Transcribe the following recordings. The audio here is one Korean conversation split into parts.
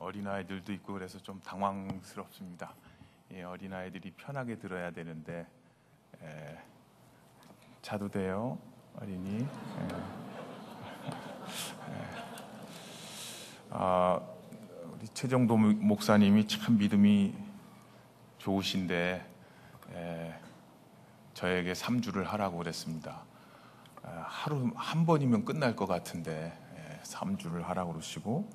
어린아이들도 있고 그래서 좀 당황스럽습니다. 어린아이들이 편하게 들어야 되는데 자도 돼요, 어린이? 우리 최정도 목사님이 참 믿음이 좋으신데 저에게 3주를 하라고 그랬습니다. 하루 한 번이면 끝날 것 같은데 3주를 하라고 그러시고,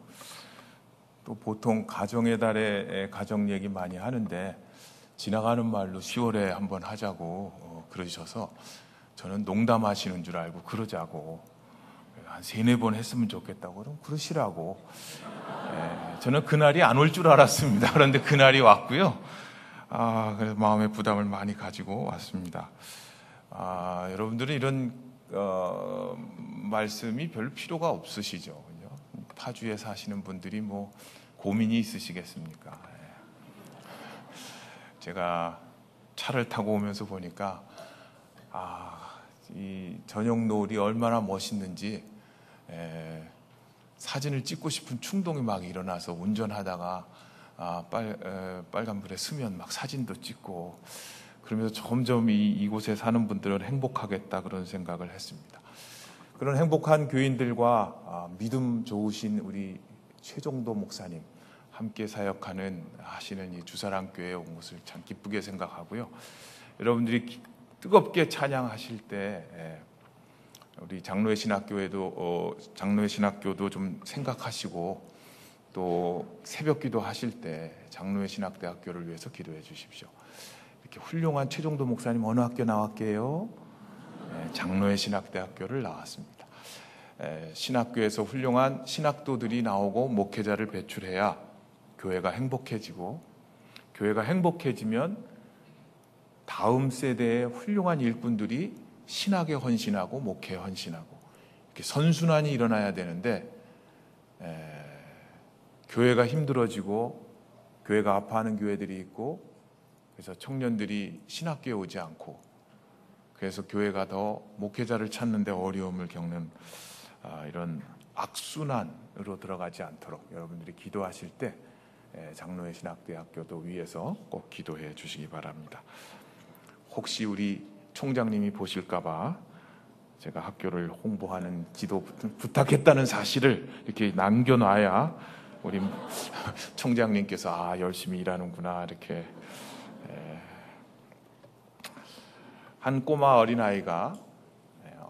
또 보통 가정의 달에 가정 얘기 많이 하는데 지나가는 말로 10월에 한번 하자고 그러셔서 저는 농담하시는 줄 알고 그러자고 한 3-4번 했으면 좋겠다고, 그럼 그러시라고. 저는 그날이 안 올 줄 알았습니다. 그런데 그날이 왔고요. 그래서 마음의 부담을 많이 가지고 왔습니다. 여러분들은 이런 말씀이 별 필요가 없으시죠? 타주에 사시는 분들이 뭐 고민이 있으시겠습니까? 제가 차를 타고 오면서 보니까 이 저녁 노을이 얼마나 멋있는지 사진을 찍고 싶은 충동이 막 일어나서 운전하다가 빨간불에 서면 막 사진도 찍고 그러면서 점점 이곳에 사는 분들은 행복하겠다 그런 생각을 했습니다. 그런 행복한 교인들과 믿음 좋으신 우리 최정도 목사님 함께 하시는 이 주사랑교회에 온 것을 참 기쁘게 생각하고요. 여러분들이 뜨겁게 찬양하실 때 우리 장로의 신학교도 좀 생각하시고, 또 새벽기도 하실 때 장로의 신학대학교를 위해서 기도해 주십시오. 이렇게 훌륭한 최정도 목사님 어느 학교 나왔게요? 장로의 신학대학교를 나왔습니다. 신학교에서 훌륭한 신학도들이 나오고 목회자를 배출해야 교회가 행복해지고, 교회가 행복해지면 다음 세대의 훌륭한 일꾼들이 신학에 헌신하고 목회에 헌신하고 이렇게 선순환이 일어나야 되는데, 교회가 힘들어지고 교회가 아파하는 교회들이 있고, 그래서 청년들이 신학교에 오지 않고, 그래서 교회가 더 목회자를 찾는 데 어려움을 겪는 이런 악순환으로 들어가지 않도록 여러분들이 기도하실 때 장로의 신학대학교도 위해서 꼭 기도해 주시기 바랍니다. 혹시 우리 총장님이 보실까 봐 제가 학교를 홍보하는 지도 부탁했다는 사실을 이렇게 남겨놔야 우리 총장님께서 열심히 일하는구나 이렇게. 한 꼬마 어린아이가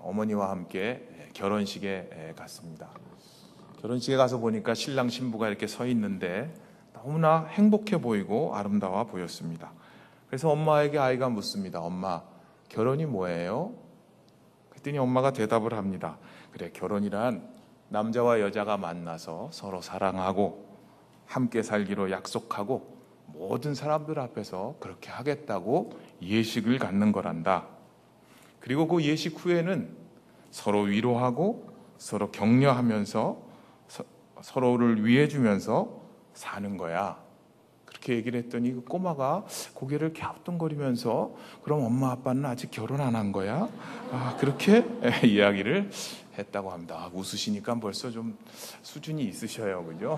어머니와 함께 결혼식에 갔습니다. 결혼식에 가서 보니까 신랑 신부가 이렇게 서 있는데 너무나 행복해 보이고 아름다워 보였습니다. 그래서 엄마에게 아이가 묻습니다. 엄마, 결혼이 뭐예요? 그랬더니 엄마가 대답을 합니다. 그래, 결혼이란 남자와 여자가 만나서 서로 사랑하고 함께 살기로 약속하고 모든 사람들 앞에서 그렇게 하겠다고 예식을 갖는 거란다. 그리고 그 예식 후에는 서로 위로하고 서로 격려하면서 서로를 위해주면서 사는 거야. 그렇게 얘기를 했더니 그 꼬마가 고개를 갸우뚱거리면서, 그럼 엄마 아빠는 아직 결혼 안 한 거야? 그렇게 이야기를 했다고 합니다. 웃으시니까 벌써 좀 수준이 있으셔요, 그죠?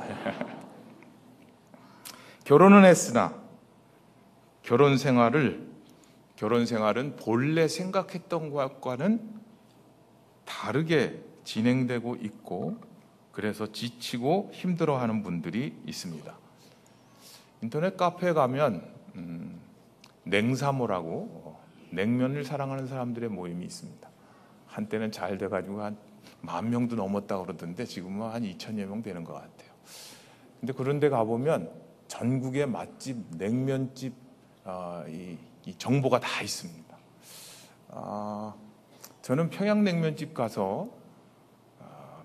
결혼은 했으나 결혼 생활은 본래 생각했던 것과는 다르게 진행되고 있고, 그래서 지치고 힘들어하는 분들이 있습니다. 인터넷 카페에 가면 냉사모라고 냉면을 사랑하는 사람들의 모임이 있습니다. 한때는 잘 돼가지고 한 10,000명도 넘었다고 그러던데 지금은 한 2,000여 명 되는 것 같아요. 근데 그런 데 가보면 전국의 맛집, 냉면집 이 정보가 다 있습니다. 저는 평양냉면집 가서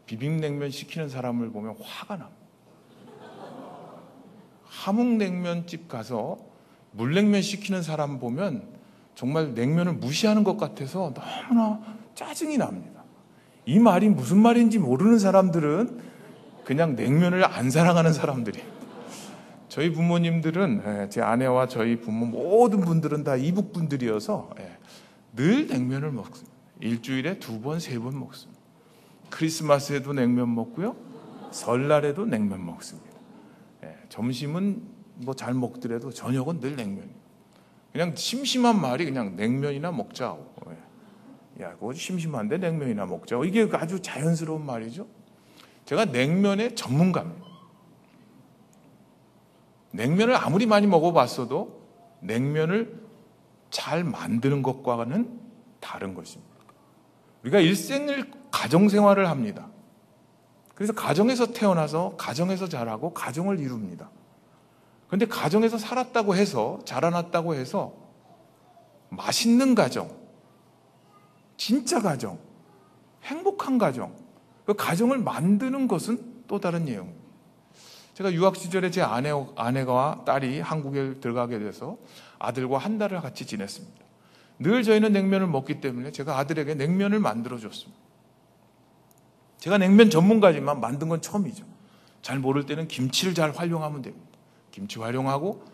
비빔냉면 시키는 사람을 보면 화가 납니다. 함흥냉면집 가서 물냉면 시키는 사람 보면 정말 냉면을 무시하는 것 같아서 너무나 짜증이 납니다. 이 말이 무슨 말인지 모르는 사람들은 그냥 냉면을 안 사랑하는 사람들이에요. 저희 부모님들은, 제 아내와 저희 부모 모든 분들은 다 이북 분들이어서 늘 냉면을 먹습니다. 일주일에 2번, 3번 먹습니다. 크리스마스에도 냉면 먹고요, 설날에도 냉면 먹습니다. 점심은 뭐 잘 먹더라도 저녁은 늘 냉면이에요. 그냥 심심한 말이 그냥 냉면이나 먹자고. 야, 그거 심심한데 냉면이나 먹자고. 이게 아주 자연스러운 말이죠. 제가 냉면의 전문가입니다. 냉면을 아무리 많이 먹어봤어도 냉면을 잘 만드는 것과는 다른 것입니다. 우리가 일생을 가정생활을 합니다. 그래서 가정에서 태어나서 가정에서 자라고 가정을 이룹니다. 그런데 가정에서 살았다고 해서 자라났다고 해서 맛있는 가정, 진짜 가정, 행복한 가정, 그 가정을 만드는 것은 또 다른 내용입니다. 제가 유학 시절에 제 아내와 딸이 한국에 들어가게 돼서 아들과 한 달을 같이 지냈습니다. 늘 저희는 냉면을 먹기 때문에 제가 아들에게 냉면을 만들어줬습니다. 제가 냉면 전문가지만 만든 건 처음이죠. 잘 모를 때는 김치를 잘 활용하면 됩니다. 김치 활용하고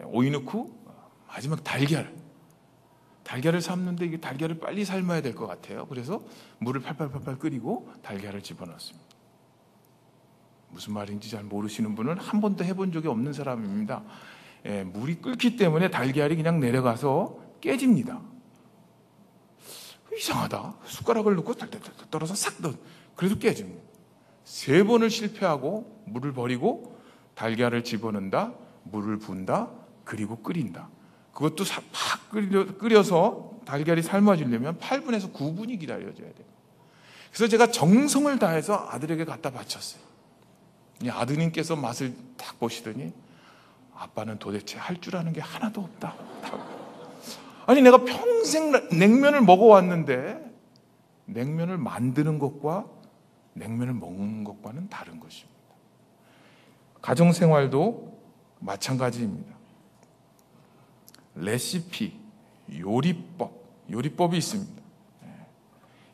오이 넣고 마지막 달걀을 삶는데 이게 달걀을 빨리 삶아야 될 것 같아요. 그래서 물을 팔팔 끓이고 달걀을 집어넣습니다. 무슨 말인지 잘 모르시는 분은 한 번도 해본 적이 없는 사람입니다. 물이 끓기 때문에 달걀이 그냥 내려가서 깨집니다. 이상하다. 숟가락을 넣고 달달달 떨어서 싹 넣어. 그래도 깨집니다. 3번을 실패하고 물을 버리고 달걀을 집어넣는다. 물을 부은다. 그리고 끓인다. 그것도 팍 끓여서 달걀이 삶아지려면 8분에서 9분이 기다려져야 돼요. 그래서 제가 정성을 다해서 아들에게 갖다 바쳤어요. 아드님께서 맛을 딱 보시더니 아빠는 도대체 할 줄 아는 게 하나도 없다. 아니 내가 평생 냉면을 먹어왔는데 냉면을 만드는 것과 냉면을 먹는 것과는 다른 것입니다. 가정생활도 마찬가지입니다. 레시피, 요리법이 있습니다.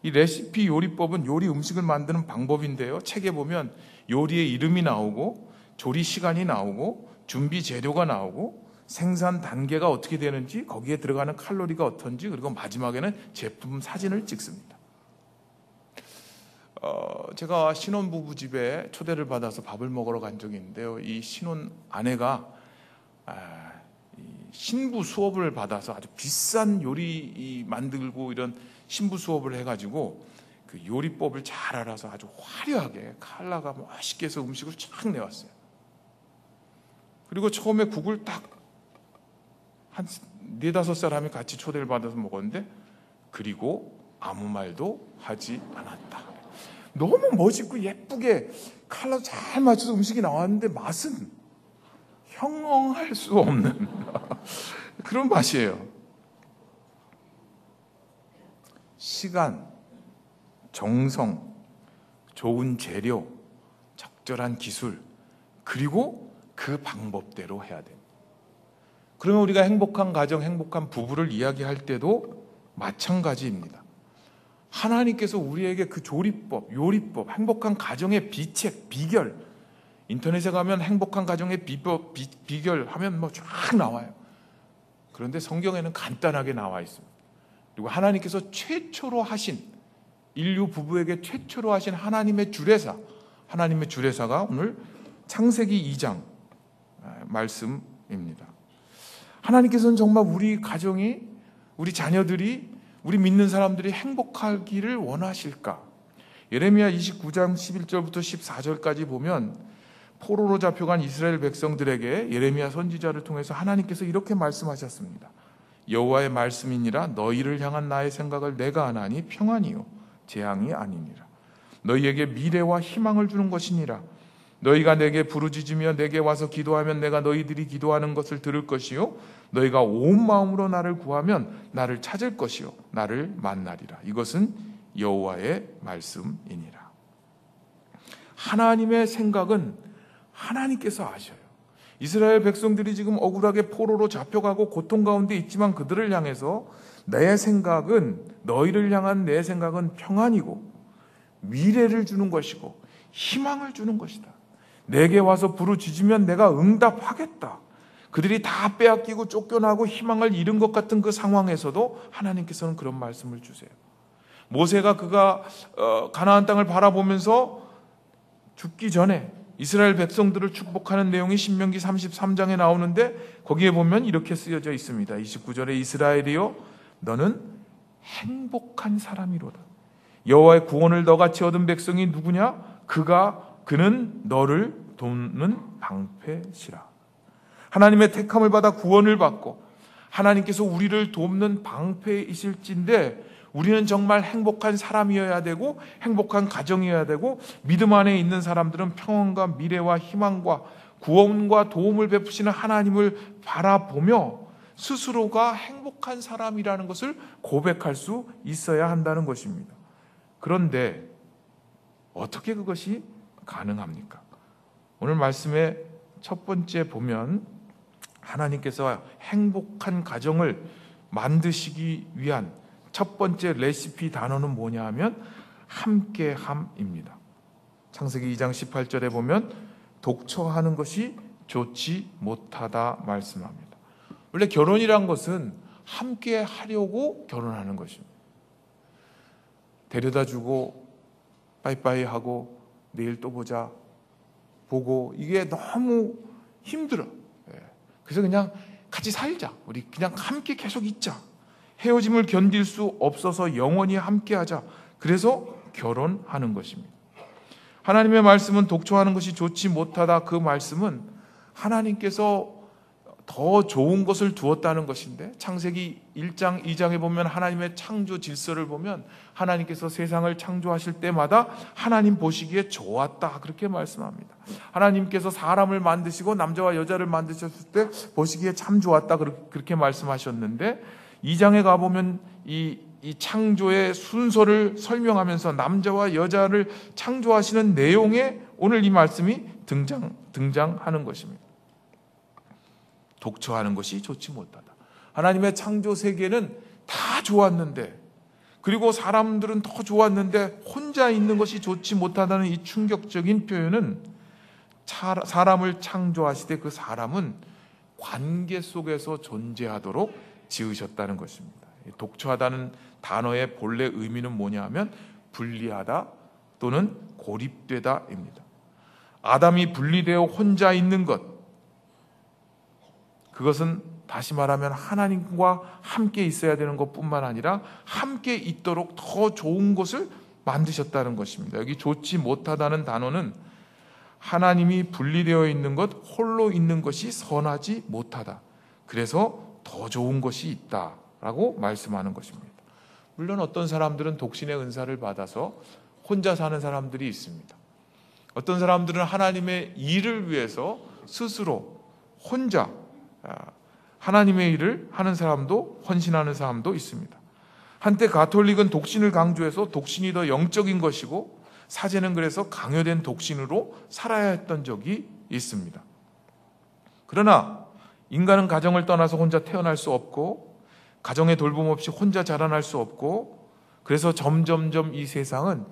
이 레시피 요리법은 요리 음식을 만드는 방법인데요. 책에 보면 요리의 이름이 나오고 조리 시간이 나오고 준비 재료가 나오고 생산 단계가 어떻게 되는지 거기에 들어가는 칼로리가 어떤지 그리고 마지막에는 제품 사진을 찍습니다. 제가 신혼부부 집에 초대를 받아서 밥을 먹으러 간 적이 있는데요. 이 신혼 아내가 신부 수업을 받아서 아주 비싼 요리 만들고 이런 신부 수업을 해가지고 그 요리법을 잘 알아서 아주 화려하게 칼라가 맛있게 해서 음식을 쫙 내왔어요. 그리고 처음에 국을 딱 한 4-5사람이 같이 초대를 받아서 먹었는데 그리고 아무 말도 하지 않았다. 너무 멋있고 예쁘게 칼라 잘 맞춰서 음식이 나왔는데 맛은 형용할 수 없는 그런 맛이에요. 시간, 정성, 좋은 재료, 적절한 기술, 그리고 그 방법대로 해야 됩니다. 그러면 우리가 행복한 가정, 행복한 부부를 이야기할 때도 마찬가지입니다. 하나님께서 우리에게 그 조리법, 요리법, 행복한 가정의 비책, 비결, 인터넷에 가면 행복한 가정의 비결 하면 쫙 나와요. 그런데 성경에는 간단하게 나와 있습니다. 그리고 하나님께서 최초로 하신, 인류 부부에게 최초로 하신 하나님의 주례사가 오늘 창세기 2장 말씀입니다. 하나님께서는 정말 우리 가정이, 우리 자녀들이, 우리 믿는 사람들이 행복하기를 원하실까? 예레미야 29장 11절부터 14절까지 보면 포로로 잡혀간 이스라엘 백성들에게 예레미야 선지자를 통해서 하나님께서 이렇게 말씀하셨습니다. 여호와의 말씀이니라. 너희를 향한 나의 생각을 내가 아나니 평안이요 재앙이 아니니라. 너희에게 미래와 희망을 주는 것이니라. 너희가 내게 부르짖으며 내게 와서 기도하면 내가 너희들이 기도하는 것을 들을 것이요 너희가 온 마음으로 나를 구하면 나를 찾을 것이요 나를 만나리라. 이것은 여호와의 말씀이니라. 하나님의 생각은 하나님께서 아셔요. 이스라엘 백성들이 지금 억울하게 포로로 잡혀가고 고통 가운데 있지만 그들을 향해서 내 생각은, 너희를 향한 내 생각은 평안이고 미래를 주는 것이고 희망을 주는 것이다. 내게 와서 부르짖으면 내가 응답하겠다. 그들이 다 빼앗기고 쫓겨나고 희망을 잃은 것 같은 그 상황에서도 하나님께서는 그런 말씀을 주세요. 모세가 그가 가나안 땅을 바라보면서 죽기 전에 이스라엘 백성들을 축복하는 내용이 신명기 33장에 나오는데 거기에 보면 이렇게 쓰여져 있습니다. 29절에 이스라엘이여 너는 행복한 사람이로다. 여호와의 구원을 너같이 얻은 백성이 누구냐? 그는 너를 돕는 방패시라. 하나님의 택함을 받아 구원을 받고 하나님께서 우리를 돕는 방패이실진데 우리는 정말 행복한 사람이어야 되고 행복한 가정이어야 되고 믿음 안에 있는 사람들은 평안과 미래와 희망과 구원과 도움을 베푸시는 하나님을 바라보며 스스로가 행복한 사람이라는 것을 고백할 수 있어야 한다는 것입니다. 그런데 어떻게 그것이 가능합니까? 오늘 말씀의 첫 번째 보면 하나님께서 행복한 가정을 만드시기 위한 첫 번째 레시피 단어는 뭐냐 하면 함께함입니다. 창세기 2장 18절에 보면 독처하는 것이 좋지 못하다 말씀합니다. 원래 결혼이란 것은 함께 하려고 결혼하는 것입니다. 데려다주고 빠이빠이 하고 내일 또 보자 보고 이게 너무 힘들어. 그래서 그냥 같이 살자. 우리 그냥 함께 계속 있자. 헤어짐을 견딜 수 없어서 영원히 함께하자. 그래서 결혼하는 것입니다. 하나님의 말씀은 독초하는 것이 좋지 못하다. 그 말씀은 하나님께서 더 좋은 것을 두었다는 것인데 창세기 1장 2장에 보면 하나님의 창조 질서를 보면 하나님께서 세상을 창조하실 때마다 하나님 보시기에 좋았다 그렇게 말씀합니다. 하나님께서 사람을 만드시고 남자와 여자를 만드셨을 때 보시기에 참 좋았다 그렇게 말씀하셨는데 2장에 가보면 이 창조의 순서를 설명하면서 남자와 여자를 창조하시는 내용에 오늘 이 말씀이 등장하는 것입니다. 독처하는 것이 좋지 못하다. 하나님의 창조 세계는 다 좋았는데 그리고 사람들은 더 좋았는데 혼자 있는 것이 좋지 못하다는 이 충격적인 표현은 사람을 창조하시되 그 사람은 관계 속에서 존재하도록 지으셨다는 것입니다. 독처하다는 단어의 본래 의미는 뭐냐 하면 분리하다 또는 고립되다입니다. 아담이 분리되어 혼자 있는 것, 그것은 다시 말하면 하나님과 함께 있어야 되는 것뿐만 아니라 함께 있도록 더 좋은 것을 만드셨다는 것입니다. 여기 좋지 못하다는 단어는 하나님이 분리되어 있는 것, 홀로 있는 것이 선하지 못하다. 그래서 더 좋은 것이 있다라고 말씀하는 것입니다. 물론 어떤 사람들은 독신의 은사를 받아서 혼자 사는 사람들이 있습니다. 어떤 사람들은 하나님의 일을 위해서 스스로 혼자 하나님의 일을 하는 사람도 헌신하는 사람도 있습니다. 한때 가톨릭은 독신을 강조해서 독신이 더 영적인 것이고 사제는 그래서 강요된 독신으로 살아야 했던 적이 있습니다. 그러나 인간은 가정을 떠나서 혼자 태어날 수 없고 가정의 돌봄 없이 혼자 자라날 수 없고 그래서 점점점 이 세상은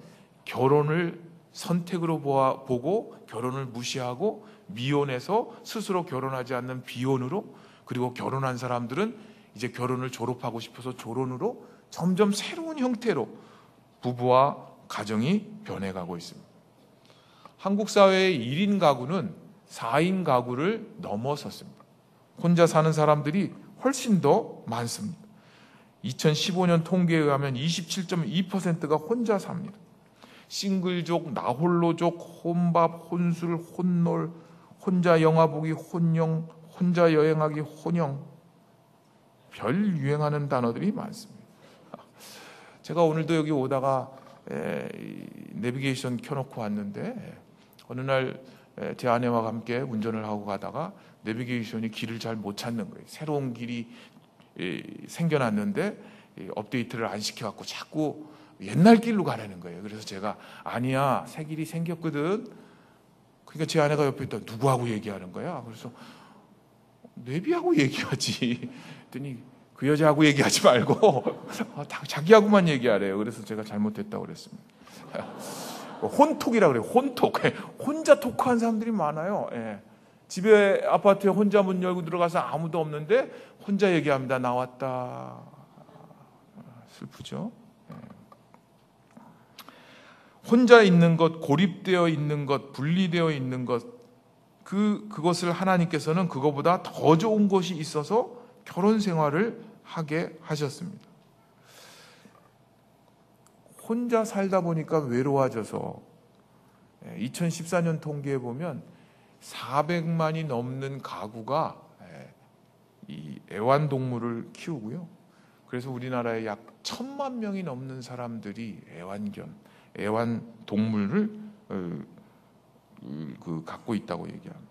결혼을 선택으로 보고 결혼을 무시하고 미혼해서 스스로 결혼하지 않는 비혼으로 그리고 결혼한 사람들은 이제 결혼을 졸업하고 싶어서 졸혼으로 점점 새로운 형태로 부부와 가정이 변해가고 있습니다. 한국 사회의 1인 가구는 4인 가구를 넘어섰습니다. 혼자 사는 사람들이 훨씬 더 많습니다. 2015년 통계에 의하면 27.2%가 혼자 삽니다. 싱글족, 나홀로족, 혼밥, 혼술, 혼놀, 혼자 영화 보기, 혼영, 혼자 여행하기, 혼영, 별 유행하는 단어들이 많습니다. 제가 오늘도 여기 오다가 내비게이션 켜놓고 왔는데 어느 날 제 아내와 함께 운전을 하고 가다가 내비게이션이 길을 잘 못 찾는 거예요. 새로운 길이 생겨났는데 업데이트를 안 시켜갖고 자꾸 옛날 길로 가라는 거예요. 그래서 제가 아니야, 새 길이 생겼거든. 그러니까 제 아내가 옆에 있다. 누구하고 얘기하는 거야? 그래서 내비하고 얘기하지. 그랬더니 그 여자하고 얘기하지 말고 자기하고만 얘기하래요. 그래서 제가 잘못했다고 그랬습니다. 혼톡이라고 그래요. 혼톡. 혼자 토크한 사람들이 많아요. 집에 아파트에 혼자 문 열고 들어가서 아무도 없는데 혼자 얘기합니다. 나왔다. 슬프죠? 혼자 있는 것, 고립되어 있는 것, 분리되어 있는 것, 그것을 하나님께서는 그거보다 더 좋은 것이 있어서 결혼 생활을 하게 하셨습니다. 혼자 살다 보니까 외로워져서 2014년 통계에 보면 400만이 넘는 가구가 이 애완동물을 키우고요. 그래서 우리나라에 약 1000만 명이 넘는 사람들이 애완동물을 갖고 있다고 얘기합니다.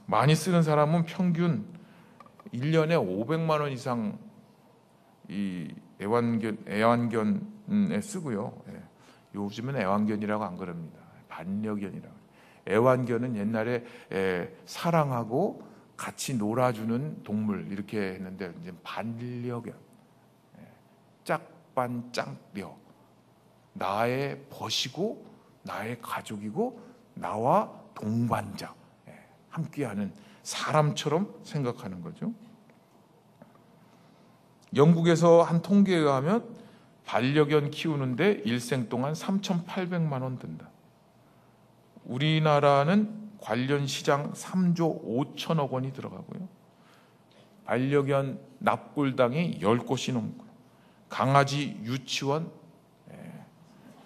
많이 쓰는 사람은 평균 1년에 500만 원 이상 이 애완견에 쓰고요. 요즘은 애완견이라고 안 그럽니다. 반려견이라고. 애완견은 옛날에 사랑하고 같이 놀아주는 동물 이렇게 했는데 이제 반려견, 짝반짝려, 나의 벗이고 나의 가족이고 나와 동반자, 함께하는 사람처럼 생각하는 거죠. 영국에서 한 통계에 의하면 반려견 키우는데 일생 동안 3,800만 원 든다. 우리나라는 관련 시장 3조 5천억 원이 들어가고요. 반려견 납골당이 10곳이 넘고, 강아지 유치원,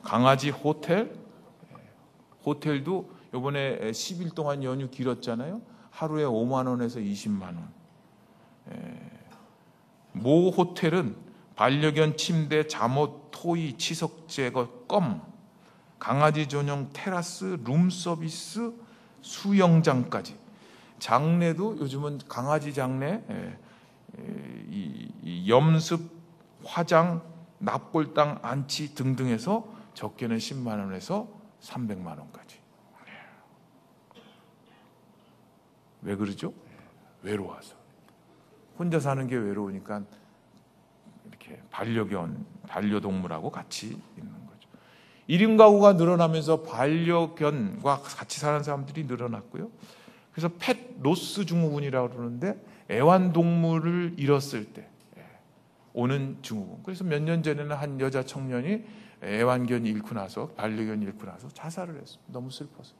강아지 호텔도 이번에 10일 동안 연휴 길었잖아요. 하루에 5만 원에서 20만 원. 모 호텔은 반려견 침대, 잠옷, 토이, 치석 제거, 껌, 강아지 전용 테라스, 룸 서비스, 수영장까지. 장례도 요즘은 강아지 장례, 이 염습, 화장, 납골당, 안치 등등해서 적게는 10만 원에서 300만 원까지. 왜 그러죠? 외로워서. 혼자 사는 게 외로우니까 이렇게 반려동물하고 같이 있는 거죠. 1인 가구가 늘어나면서 반려견과 같이 사는 사람들이 늘어났고요. 그래서 펫 로스 증후군이라고 그러는데 애완동물을 잃었을 때 오는 증후군. 그래서 몇 년 전에는 한 여자 청년이 애완견 잃고 나서, 반려견 잃고 나서 자살을 했습니다. 너무 슬퍼서.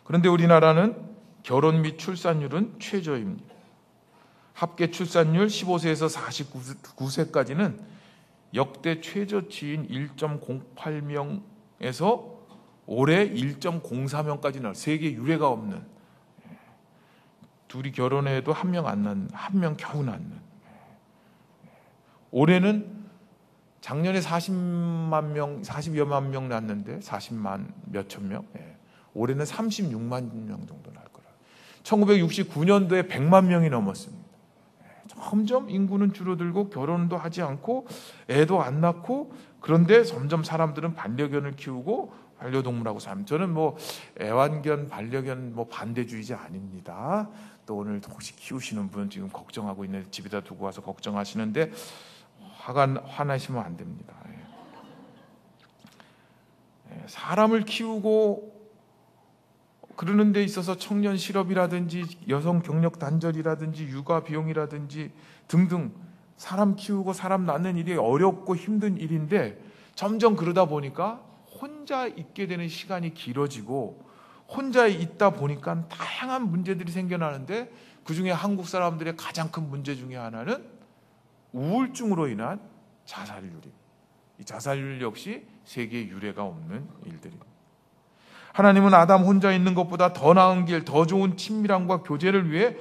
그런데 우리나라는 결혼 및 출산율은 최저입니다. 합계 출산율 15세에서 49세까지는 역대 최저치인 1.08명에서 올해 1.04명까지 나와. 세계 유례가 없는. 둘이 결혼해도 한 명 겨우 낳는. 올해는 작년에 40여만 명 낳았는데 40만 몇천 명. 올해는 36만 명 정도 낳을 거라. 1969년도에 100만 명이 넘었습니다. 점점 인구는 줄어들고 결혼도 하지 않고 애도 안 낳고, 그런데 점점 사람들은 반려견을 키우고 반려동물하고 삽니다. 저는 애완견, 반려견 반대주의자 아닙니다. 또 오늘 혹시 키우시는 분 지금 걱정하고 있는, 집에다 두고 와서 걱정하시는데 화나시면 안 됩니다. 사람을 키우고 그러는 데 있어서 청년 실업이라든지 여성 경력 단절이라든지 육아 비용이라든지 등등 사람 키우고 사람 낳는 일이 어렵고 힘든 일인데, 점점 그러다 보니까 혼자 있게 되는 시간이 길어지고 혼자 있다 보니까 다양한 문제들이 생겨나는데, 그중에 한국 사람들의 가장 큰 문제 중에 하나는 우울증으로 인한 자살률입니다. 이 자살률 역시 세계에 유례가 없는 일들입니다. 하나님은 아담 혼자 있는 것보다 더 나은 길, 더 좋은 친밀함과 교제를 위해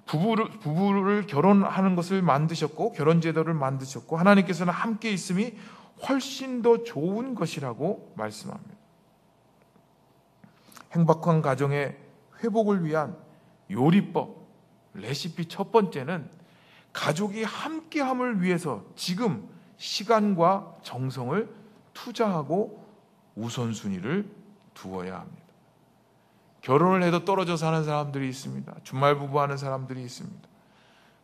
부부를 결혼하는 것을 만드셨고, 결혼 제도를 만드셨고, 하나님께서는 함께 있음이 훨씬 더 좋은 것이라고 말씀합니다. 행복한 가정의 회복을 위한 요리법, 레시피 첫 번째는 가족이 함께함을 위해서 지금 시간과 정성을 투자하고 우선순위를 두어야 합니다. 결혼을 해도 떨어져 사는 사람들이 있습니다. 주말 부부하는 사람들이 있습니다.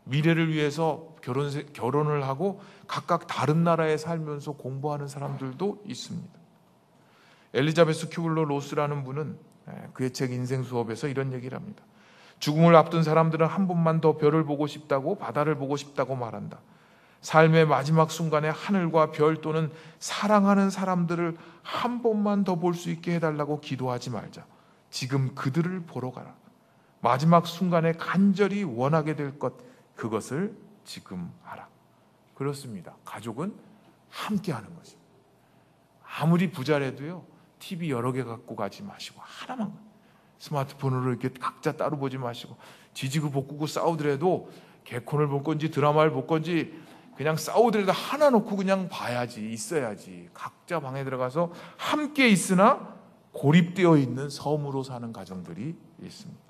미래를 위해서 결혼을 하고 각각 다른 나라에 살면서 공부하는 사람들도 있습니다. 엘리자베스 큐블러 로스라는 분은 그의 책 인생 수업에서 이런 얘기를 합니다. 죽음을 앞둔 사람들은 한 번만 더 별을 보고 싶다고, 바다를 보고 싶다고 말한다. 삶의 마지막 순간에 하늘과 별 또는 사랑하는 사람들을 한 번만 더 볼 수 있게 해달라고 기도하지 말자. 지금 그들을 보러 가라. 마지막 순간에 간절히 원하게 될 것, 그것을 지금 하라. 그렇습니다. 가족은 함께 하는 것입니다. 아무리 부자라도요, TV 여러 개 갖고 가지 마시고 하나만, 스마트폰으로 이렇게 각자 따로 보지 마시고, 지지고 볶고 싸우더라도 개콘을 볼 건지 드라마를 볼 건지 그냥 싸우더라도 하나 놓고 그냥 봐야지, 있어야지. 각자 방에 들어가서 함께 있으나 고립되어 있는 섬으로 사는 가정들이 있습니다.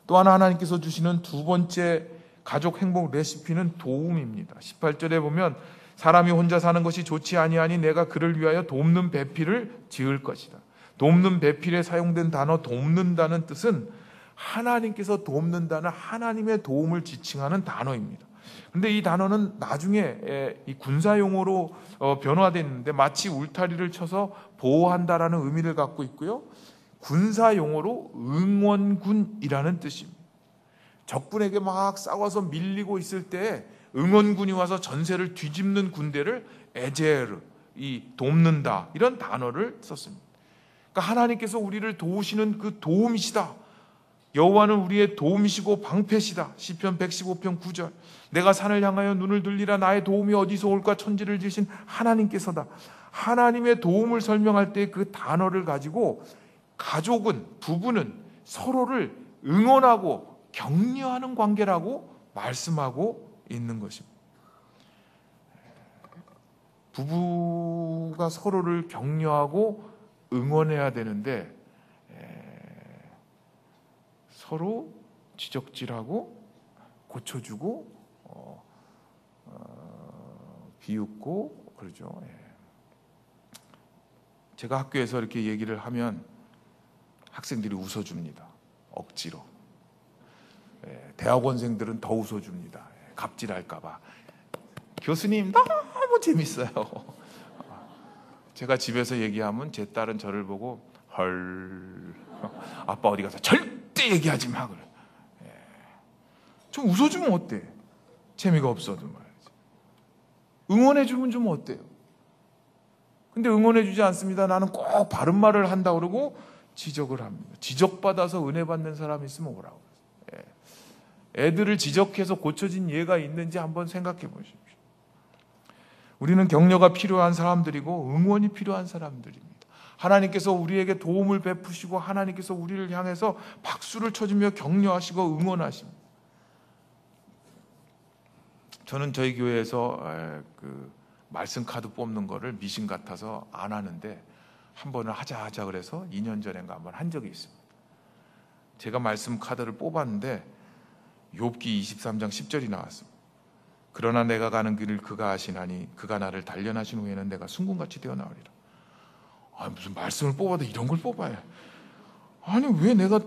또 하나님께서 주시는 두 번째 가족 행복 레시피는 도움입니다. 18절에 보면 사람이 혼자 사는 것이 좋지 아니하니 내가 그를 위하여 돕는 배필을 지을 것이다. 돕는 배필에 사용된 단어 돕는다는 뜻은 하나님께서 돕는다는 하나님의 도움을 지칭하는 단어입니다. 근데 이 단어는 나중에 이 군사용어로 변화됐는데 마치 울타리를 쳐서 보호한다라는 의미를 갖고 있고요. 군사용어로 응원군이라는 뜻입니다. 적군에게 막 싸워서 밀리고 있을 때 응원군이 와서 전세를 뒤집는 군대를 에제르, 이 돕는다, 이런 단어를 썼습니다. 그러니까 하나님께서 우리를 도우시는 그 도움이시다. 여호와는 우리의 도움이시고 방패시다. 시편 115편 9절. 내가 산을 향하여 눈을 들리라. 나의 도움이 어디서 올까? 천지를 지으신 하나님께서다. 하나님의 도움을 설명할 때 그 단어를 가지고 가족은, 부부는 서로를 응원하고 격려하는 관계라고 말씀하고 있는 것입니다. 부부가 서로를 격려하고 응원해야 되는데 서로 지적질하고 고쳐주고 비웃고 그러죠. 제가 학교에서 이렇게 얘기를 하면 학생들이 웃어줍니다. 억지로. 대학원생들은 더 웃어줍니다. 갑질할까봐. 교수님 너무 재밌어요. 제가 집에서 얘기하면 제 딸은 저를 보고 헐, 아빠 어디 가서 절대 얘기하지 마 그래. 좀 웃어주면 어때? 재미가 없어도 말이지. 응원해주면 좀 어때요? 근데 응원해주지 않습니다. 나는 꼭 바른 말을 한다 그러고 지적을 합니다. 지적받아서 은혜 받는 사람이 있으면 오라고. 애들을 지적해서 고쳐진 예가 있는지 한번 생각해 보십시오. 우리는 격려가 필요한 사람들이고 응원이 필요한 사람들입니다. 하나님께서 우리에게 도움을 베푸시고 하나님께서 우리를 향해서 박수를 쳐주며 격려하시고 응원하십니다. 저는 저희 교회에서 그 말씀 카드 뽑는 거를 미신 같아서 안 하는데 한 번은 하자 그래서 2년 전인가 한번 한 적이 있습니다. 제가 말씀 카드를 뽑았는데 욥기 23장 10절이 나왔습니다. 그러나 내가 가는 길을 그가 아시나니 그가 나를 단련하신 후에는 내가 순금같이 되어 나오리라. 무슨 말씀을 뽑아도 이런 걸 뽑아야. 아니 왜 내가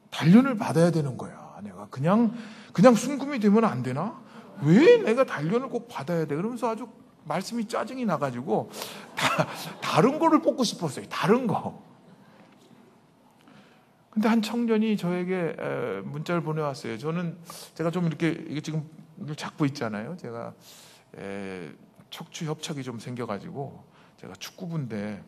단련을 받아야 되는 거야. 내가 그냥 순금이 되면 안 되나? 왜 내가 단련을 꼭 받아야 돼? 그러면서 아주 말씀이 짜증이 나가지고 다른 거를 뽑고 싶었어요. 다른 거. 근데 한 청년이 저에게 문자를 보내왔어요. 제가 좀 이게 지금 잡고 있잖아요. 제가 척추 협착이 좀 생겨가지고 제가 축구부인데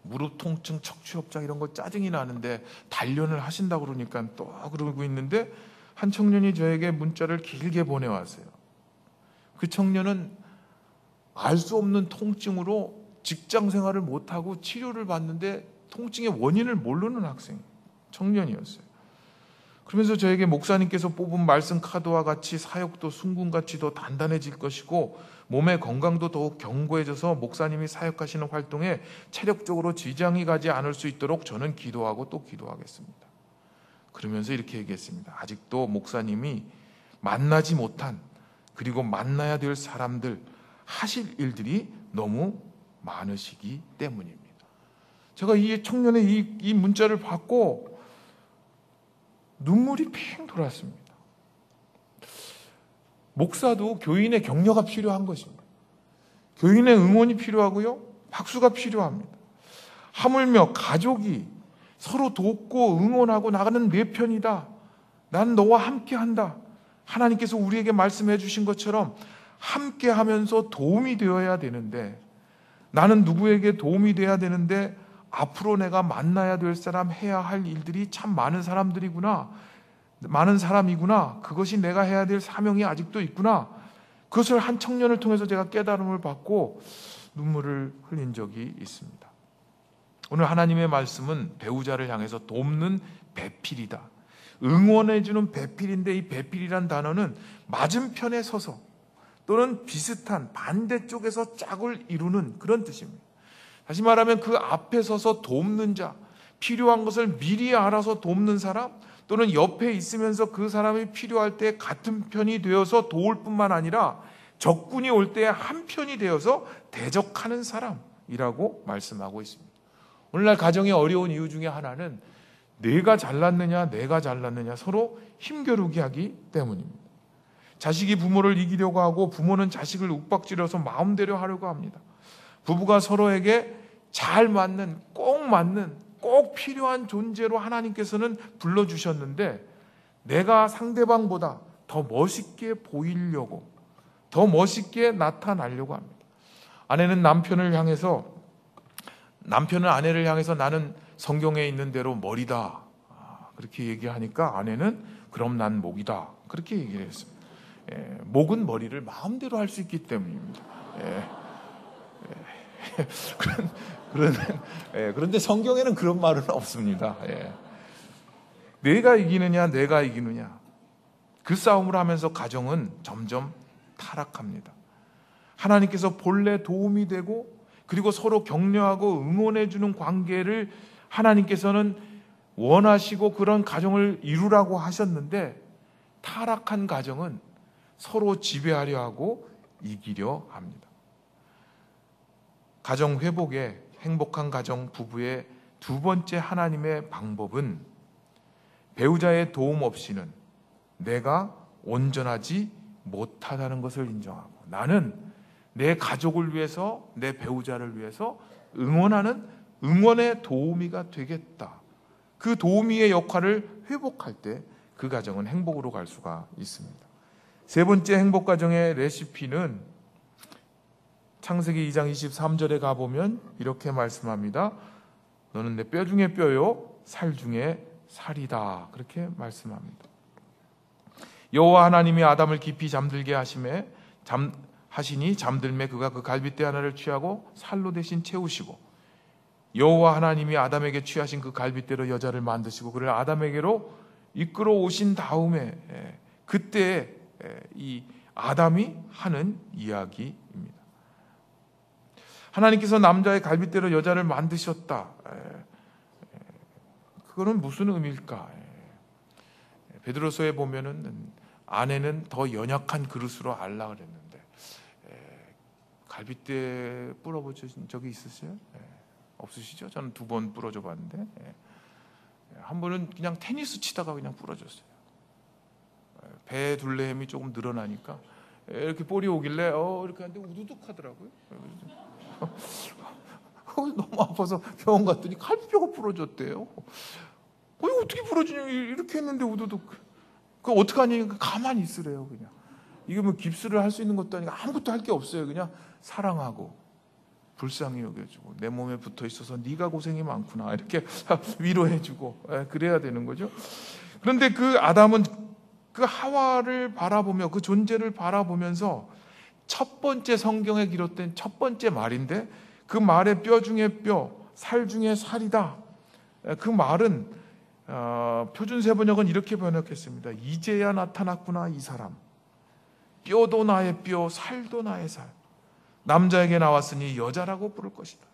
무릎 통증, 척추 협착 이런 거 짜증이 나는데 단련을 하신다고 그러니까 또 그러고 있는데 한 청년이 저에게 문자를 길게 보내왔어요. 그 청년은 알 수 없는 통증으로 직장 생활을 못하고 치료를 받는데 통증의 원인을 모르는 청년이었어요. 그러면서 저에게 목사님께서 뽑은 말씀 카드와 같이 사역도 순금같이 더 단단해질 것이고 몸의 건강도 더욱 견고해져서 목사님이 사역하시는 활동에 체력적으로 지장이 가지 않을 수 있도록 저는 기도하고 또 기도하겠습니다. 그러면서 이렇게 얘기했습니다. 아직도 목사님이 만나지 못한 그리고 만나야 될 사람들 하실 일들이 너무 많으시기 때문입니다. 제가 이 청년의 이 문자를 받고 눈물이 핑 돌았습니다. 목사도 교인의 격려가 필요한 것입니다. 교인의 응원이 필요하고요. 박수가 필요합니다. 하물며 가족이 서로 돕고 응원하고 나가는 내 편이다. 난 너와 함께한다. 하나님께서 우리에게 말씀해 주신 것처럼 함께 하면서 도움이 되어야 되는데, 나는 누구에게 도움이 돼야 되는데 앞으로 내가 만나야 될 사람, 해야 할 일들이 참 많은 사람들이구나, 많은 사람이구나, 그것이 내가 해야 될 사명이 아직도 있구나, 그것을 한 청년을 통해서 제가 깨달음을 받고 눈물을 흘린 적이 있습니다. 오늘 하나님의 말씀은 배우자를 향해서 돕는 배필이다, 응원해주는 배필인데, 이 배필이란 단어는 맞은편에 서서 또는 비슷한 반대쪽에서 짝을 이루는 그런 뜻입니다. 다시 말하면 그 앞에 서서 돕는 자, 필요한 것을 미리 알아서 돕는 사람, 또는 옆에 있으면서 그 사람이 필요할 때 같은 편이 되어서 도울 뿐만 아니라 적군이 올 때 한 편이 되어서 대적하는 사람이라고 말씀하고 있습니다. 오늘날 가정이 어려운 이유 중에 하나는 내가 잘났느냐 내가 잘났느냐 서로 힘겨루기 하기 때문입니다. 자식이 부모를 이기려고 하고 부모는 자식을 윽박지르어서 마음대로 하려고 합니다. 부부가 서로에게 잘 맞는, 꼭 필요한 존재로 하나님께서는 불러주셨는데, 내가 상대방보다 더 멋있게 보이려고, 더 멋있게 나타나려고 합니다. 아내는 남편은 아내를 향해서 나는 성경에 있는 대로 머리다, 그렇게 얘기하니까 아내는 그럼 난 목이다, 그렇게 얘기를 했습니다. 목은 머리를 마음대로 할 수 있기 때문입니다. 그런데 성경에는 그런 말은 없습니다. 내가 이기느냐 내가 이기느냐, 그 싸움을 하면서 가정은 점점 타락합니다. 하나님께서 본래 도움이 되고 그리고 서로 격려하고 응원해주는 관계를 하나님께서는 원하시고 그런 가정을 이루라고 하셨는데, 타락한 가정은 서로 지배하려 하고 이기려 합니다. 가정 회복에, 행복한 가정 부부의 두 번째 하나님의 방법은 배우자의 도움 없이는 내가 온전하지 못하다는 것을 인정하고, 나는 내 가족을 위해서, 내 배우자를 위해서 응원의 도우미가 되겠다. 그 도우미의 역할을 회복할 때 그 가정은 행복으로 갈 수가 있습니다. 세 번째 행복 가정의 레시피는 창세기 2장 23절에 가보면 이렇게 말씀합니다. 너는 내 뼈 중에 뼈요 살 중에 살이다, 그렇게 말씀합니다. 여호와 하나님이 아담을 깊이 잠들게 하시니 잠들매 그가 그 갈빗대 하나를 취하고 살로 대신 채우시고, 여호와 하나님이 아담에게 취하신 그 갈빗대로 여자를 만드시고 그를 아담에게로 이끌어 오신 다음에 그때 이 아담이 하는 이야기입니다. 하나님께서 남자의 갈빗대로 여자를 만드셨다. 그거는 무슨 의미일까? 베드로서에 보면은 아내는 더 연약한 그릇으로 알라 그랬는데, 갈빗대 뿌려보신 적이 있으세요? 없으시죠? 저는 2번 뿌려줘 봤는데, 한 번은 그냥 테니스 치다가 그냥 부러졌어요. 배 둘레임이 조금 늘어나니까 이렇게 볼이 오길래 이렇게 하는데 우두둑 하더라고요. 너무 아파서 병원 갔더니 갈비뼈가 부러졌대요. 이거 어떻게 부러지냐, 이렇게 했는데 우두둑. 그거 어떡하니? 가만히 있으래요. 그냥 이게 뭐 깁스를 할 수 있는 것도 아니고 아무것도 할 게 없어요. 그냥 사랑하고 불쌍히 여겨주고 내 몸에 붙어 있어서 네가 고생이 많구나, 이렇게 위로해주고 그래야 되는 거죠. 그런데 그 아담은 그 하와를 바라보며, 그 존재를 바라보면서 첫 번째 성경에 기록된 첫 번째 말인데, 그 말의 뼈 중에 뼈, 살 중에 살이다. 그 말은 표준세 번역은 이렇게 번역했습니다. 이제야 나타났구나 이 사람. 뼈도 나의 뼈, 살도 나의 살. 남자에게 나왔으니 여자라고 부를 것이다.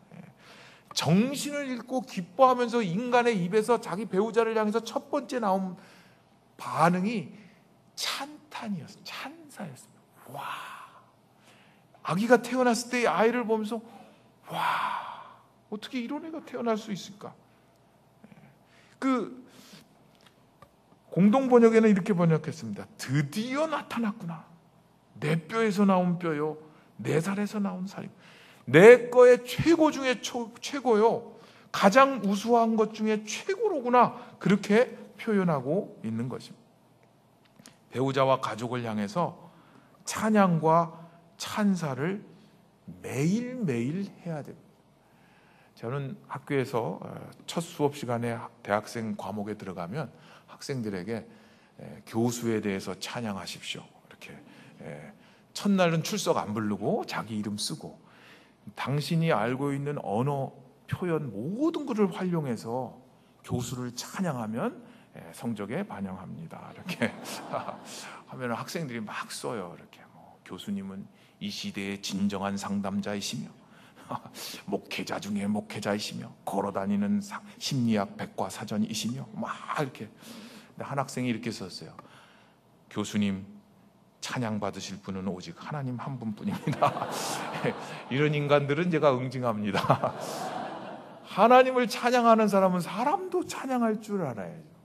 정신을 잃고 기뻐하면서 인간의 입에서 자기 배우자를 향해서 첫 번째 나온 반응이 찬탄이었어요. 찬사였습니다. 와, 아기가 태어났을 때 아이를 보면서 와, 어떻게 이런 애가 태어날 수 있을까? 그 공동 번역에는 이렇게 번역했습니다. 드디어 나타났구나. 내 뼈에서 나온 뼈요, 내 살에서 나온 살이고, 내 거의 최고 중에 최고요, 가장 우수한 것 중에 최고로구나, 그렇게 표현하고 있는 것입니다. 배우자와 가족을 향해서 찬양과 찬사를 매일매일 해야 됩니다. 저는 학교에서 첫 수업 시간에 대학생 과목에 들어가면 학생들에게 교수에 대해서 찬양하십시오. 이렇게 첫날은 출석 안 부르고 자기 이름 쓰고, 당신이 알고 있는 언어, 표현 모든 것을 활용해서 교수를 찬양하면 성적에 반영합니다. 이렇게 하면 학생들이 막 써요. 이렇게 교수님은 이 시대의 진정한 상담자이시며 목회자 중에 목회자이시며 걸어다니는 심리학 백과사전이시며 막 이렇게. 근데 한 학생이 이렇게 썼어요. 교수님, 찬양받으실 분은 오직 하나님 한 분뿐입니다. 이런 인간들은 제가 응징합니다. 하나님을 찬양하는 사람은 사람도 찬양할 줄 알아야죠.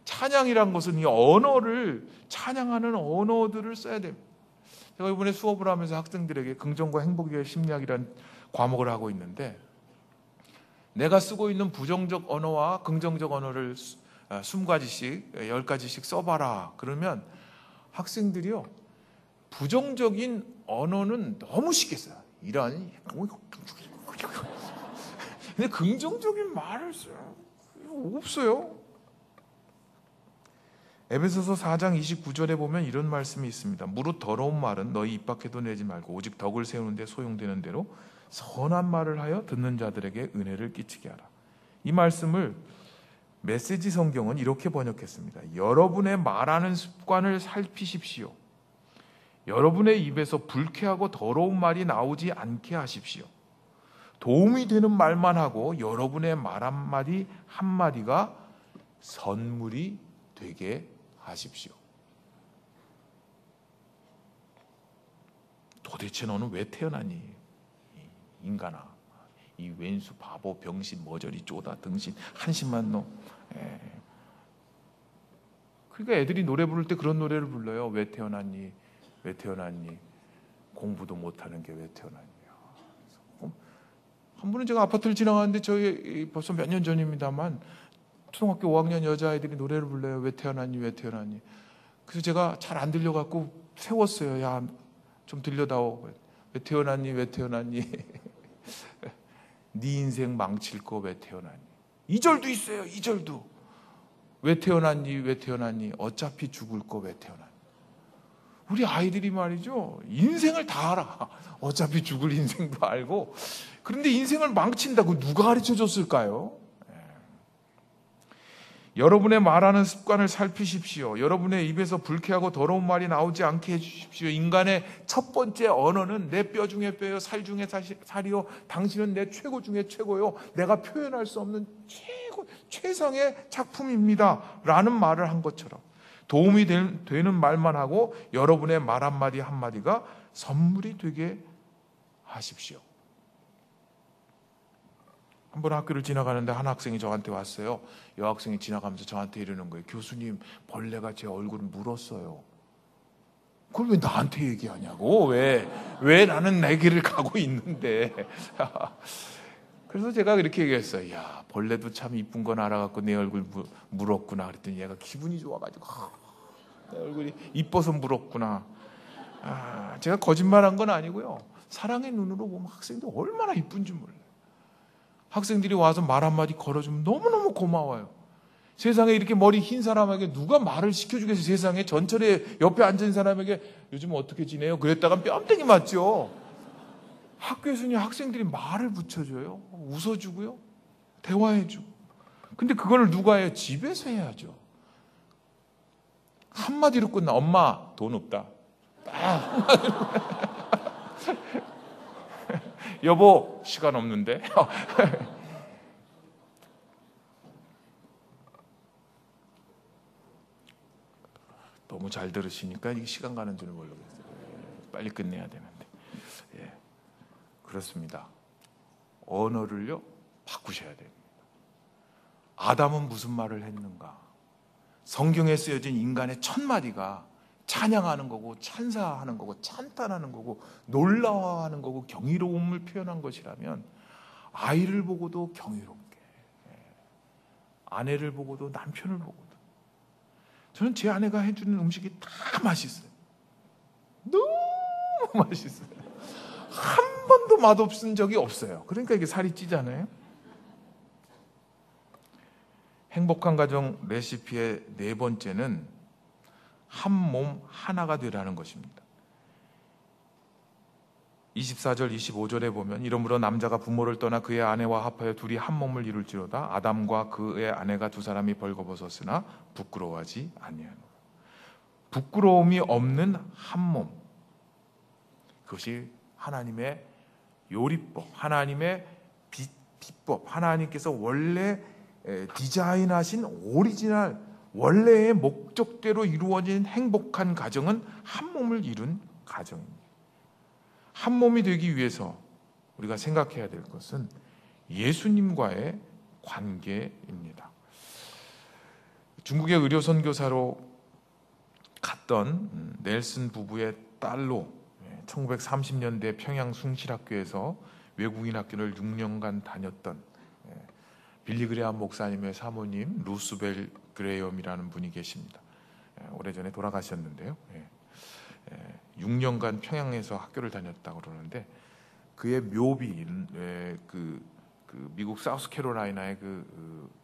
찬양이란 것은 이 언어를, 찬양하는 언어들을 써야 됩니다. 제가 이번에 수업을 하면서 학생들에게 긍정과 행복의 심리학이라는 과목을 하고 있는데, 내가 쓰고 있는 부정적 언어와 긍정적 언어를 20가지씩 10가지씩 써봐라. 그러면 학생들이요, 부정적인 언어는 너무 쉽게 써요. 이런. 근데 긍정적인 말을 써요. 없어요. 에베소서 4장 29절에 보면 이런 말씀이 있습니다. 무릇 더러운 말은 너희 입 밖에도 내지 말고 오직 덕을 세우는 데 소용되는 대로 선한 말을 하여 듣는 자들에게 은혜를 끼치게 하라. 이 말씀을 메시지 성경은 이렇게 번역했습니다. 여러분의 말하는 습관을 살피십시오. 여러분의 입에서 불쾌하고 더러운 말이 나오지 않게 하십시오. 도움이 되는 말만 하고 여러분의 말 한마디 한마디가 선물이 되게 하십시오. 도대체 너는 왜 태어나니? 인간아, 이 왼수 바보 병신 머저리 쪼다 등신 한심한 놈. 그러니까 애들이 노래 부를 때 그런 노래를 불러요. 왜 태어났니? 왜 태어났니? 공부도 못하는 게 왜 태어났니? 한 번은 제가 아파트를 지나가는데, 저희 벌써 몇 년 전입니다만, 초등학교 5학년 여자아이들이 노래를 불러요. 왜 태어났니? 왜 태어났니? 그래서 제가 잘 안 들려갖고 세웠어요. 야, 좀 들려다오. 왜 태어났니? 왜 태어났니? 네 인생 망칠 거 왜 태어났니? 2절도 있어요. 2절도. 왜 태어났니? 왜 태어났니? 어차피 죽을 거 왜 태어났니? 우리 아이들이 말이죠, 인생을 다 알아. 어차피 죽을 인생도 알고. 그런데 인생을 망친다고 누가 가르쳐줬을까요? 여러분의 말하는 습관을 살피십시오. 여러분의 입에서 불쾌하고 더러운 말이 나오지 않게 해주십시오. 인간의 첫 번째 언어는 내 뼈 중에 뼈요, 살 중에 살이요, 당신은 내 최고 중에 최고요, 내가 표현할 수 없는 최상의 작품입니다 라는 말을 한 것처럼, 도움이 되는 말만 하고 여러분의 말 한마디 한마디가 선물이 되게 하십시오. 한 번 학교를 지나가는데 한 학생이 저한테 왔어요. 여학생이 지나가면서 저한테 이러는 거예요. 교수님, 벌레가 제 얼굴을 물었어요. 그걸 왜 나한테 얘기하냐고. 왜 나는 내 길을 가고 있는데. 그래서 제가 이렇게 얘기했어요. 야, 벌레도 참 이쁜 건 알아갖고 내 얼굴 물었구나. 그랬더니 얘가 기분이 좋아가지고, 내 얼굴이 이뻐서 물었구나. 제가 거짓말한 건 아니고요. 사랑의 눈으로 보면 학생들이 얼마나 이쁜지 몰라요. 학생들이 와서 말 한마디 걸어주면 너무너무 고마워요. 세상에 이렇게 머리 흰 사람에게 누가 말을 시켜주겠어요. 세상에 전철에 옆에 앉은 사람에게 요즘 어떻게 지내요? 그랬다가 뺨때기 맞죠. 학교에서는 학생들이 말을 붙여줘요. 웃어주고요. 대화해주고. 근데 그걸 누가 해요? 집에서 해야죠. 한마디로 끝나. 엄마, 돈 없다. 여보, 시간 없는데. 너무 잘 들으시니까 이게 시간 가는 줄 모르겠어요. 빨리 끝내야 되는데. 그렇습니다. 언어를요, 바꾸셔야 됩니다. 아담은 무슨 말을 했는가? 성경에 쓰여진 인간의 첫 마디가 찬양하는 거고, 찬사하는 거고, 찬탄하는 거고, 놀라워하는 거고, 경이로움을 표현한 것이라면, 아이를 보고도 경이롭게, 아내를 보고도 남편을 보고도, 저는 제 아내가 해주는 음식이 다 맛있어요. 너무 맛있어요. 한 번도 맛없은 적이 없어요. 그러니까 이게 살이 찌잖아요. 행복한 가정 레시피의 네 번째는 한 몸 하나가 되라는 것입니다. 24절 25절에 보면 이러므로 남자가 부모를 떠나 그의 아내와 합하여 둘이 한 몸을 이룰지로다. 아담과 그의 아내가 두 사람이 벌거벗었으나 부끄러워하지 아니하노라. 부끄러움이 없는 한 몸, 그것이 하나님의 요리법, 하나님의 비법, 하나님께서 원래 디자인하신 오리지널 원래의 목적대로 이루어진 행복한 가정은 한 몸을 이룬 가정입니다. 한 몸이 되기 위해서 우리가 생각해야 될 것은 예수님과의 관계입니다. 중국의 의료 선교사로 갔던 넬슨 부부의 딸로 1930년대 평양 숭실학교에서 외국인 학교를 6년간 다녔던 빌리 그레이엄 목사님의 사모님 루스벨 그레이엄이라는 분이 계십니다. 오래전에 돌아가셨는데요. 6년간 평양에서 학교를 다녔다고 그러는데 그의 묘비, 그 미국 사우스캐롤라이나의 그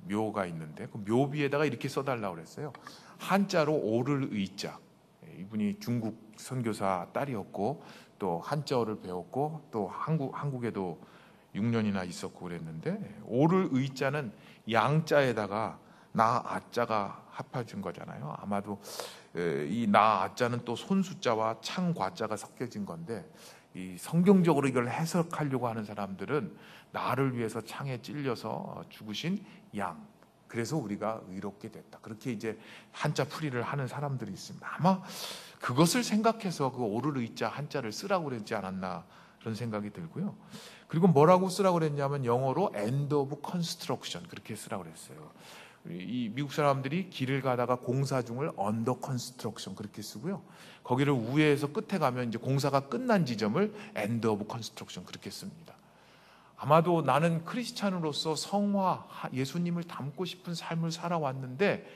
묘가 있는데 그 묘비에다가 이렇게 써달라고 그랬어요. 한자로 오를 의자. 이분이 중국 선교사 딸이었고 또 한자어를 배웠고 또 한국에도 6년이나 있었고 그랬는데 오를 의자는 양자에다가 나 아자가 합해진 거잖아요. 아마도 이 나 아자는 또 손수자와 창과자가 섞여진 건데 이 성경적으로 이걸 해석하려고 하는 사람들은 나를 위해서 창에 찔려서 죽으신 양, 그래서 우리가 의롭게 됐다, 그렇게 이제 한자 풀이를 하는 사람들이 있습니다. 아마 그것을 생각해서 그 오를 의자 한자를 쓰라고 그랬지 않았나 그런 생각이 들고요. 그리고 뭐라고 쓰라고 그랬냐면 영어로 end of construction 그렇게 쓰라고 그랬어요. 이 미국 사람들이 길을 가다가 공사 중을 under construction 그렇게 쓰고요. 거기를 우회해서 끝에 가면 이제 공사가 끝난 지점을 end of construction 그렇게 씁니다. 아마도 나는 크리스찬으로서 성화, 예수님을 닮고 싶은 삶을 살아왔는데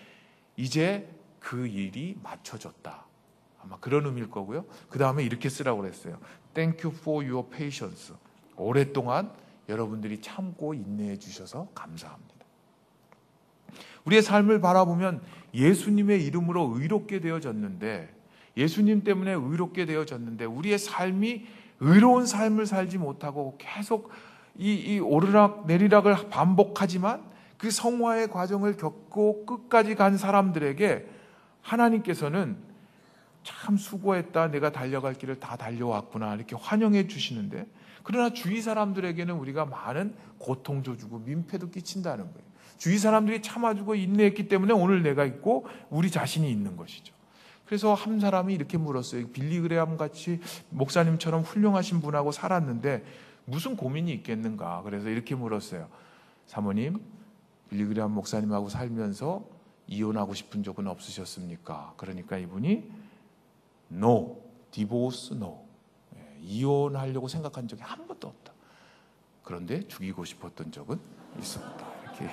이제 그 일이 맞춰졌다. 아마 그런 의미일 거고요. 그 다음에 이렇게 쓰라고 그랬어요. Thank you for your patience. 오랫동안 여러분들이 참고 인내해 주셔서 감사합니다. 우리의 삶을 바라보면 예수님의 이름으로 의롭게 되어졌는데, 예수님 때문에 의롭게 되어졌는데 우리의 삶이 의로운 삶을 살지 못하고 계속 이 오르락 내리락을 반복하지만 그 성화의 과정을 겪고 끝까지 간 사람들에게 하나님께서는 참 수고했다, 내가 달려갈 길을 다 달려왔구나 이렇게 환영해 주시는데, 그러나 주위 사람들에게는 우리가 많은 고통도 주고 민폐도 끼친다는 거예요. 주위 사람들이 참아주고 인내했기 때문에 오늘 내가 있고 우리 자신이 있는 것이죠. 그래서 한 사람이 이렇게 물었어요. 빌리 그레이엄 같이 목사님처럼 훌륭하신 분하고 살았는데 무슨 고민이 있겠는가. 그래서 이렇게 물었어요. 사모님, 빌리 그레이엄 목사님하고 살면서 이혼하고 싶은 적은 없으셨습니까? 그러니까 이분이 No, divorce no. 이혼하려고 생각한 적이 한 번도 없다. 그런데 죽이고 싶었던 적은 있었다. 이렇게.